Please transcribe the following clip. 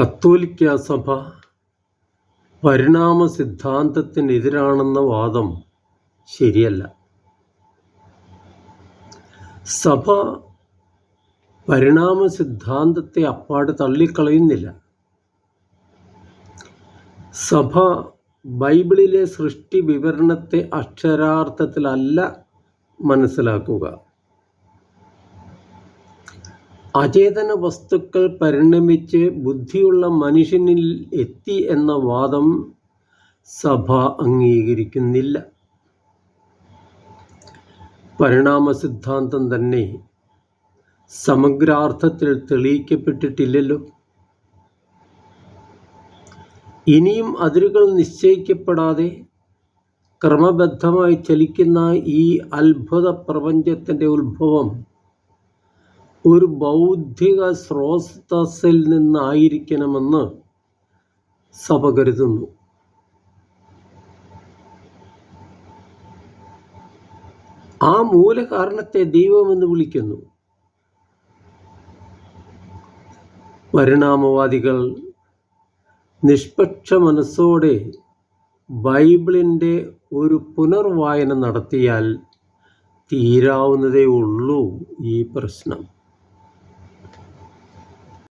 കത്തോലിക്കാ സഭ പരിണാമ സിദ്ധാന്തത്തിനെതിരാണെന്ന വാദം ശരിയല്ല. സഭ പരിണാമ സിദ്ധാന്തത്തെ അപ്പാടെ തള്ളിക്കളയുന്നില്ല. സഭ ബൈബിളിലെ സൃഷ്ടി വിവരണത്തെ അക്ഷരാർത്ഥത്തിലല്ല മനസ്സിലാക്കുക. അചേതന വസ്തുക്കൾ പരിണമിച്ച് ബുദ്ധിയുള്ള മനുഷ്യനിൽ എത്തി എന്ന വാദം സഭ അംഗീകരിക്കുന്നില്ല. പരിണാമ സിദ്ധാന്തം തന്നെ സമഗ്രാർത്ഥത്തിൽ തെളിയിക്കപ്പെട്ടിട്ടില്ലല്ലോ. ഇനിയും അതിരുകൾ നിശ്ചയിക്കപ്പെടാതെ ക്രമബദ്ധമായി ചലിക്കുന്ന ഈ അത്ഭുത പ്രപഞ്ചത്തിൻ്റെ ഉത്ഭവം ഒരു ബൗദ്ധിക സ്രോതസ്സിൽ നിന്നായിരിക്കണമെന്ന് സഭ കരുതുന്നു. ആ മൂലകാരണത്തെ ദൈവമെന്ന് വിളിക്കുന്നു. പരിണാമവാദികൾ നിഷ്പക്ഷ മനസ്സോടെ ബൈബിളിൻ്റെ ഒരു പുനർവായന നടത്തിയാൽ തീരാവുന്നതേ ഉള്ളൂ ഈ പ്രശ്നം.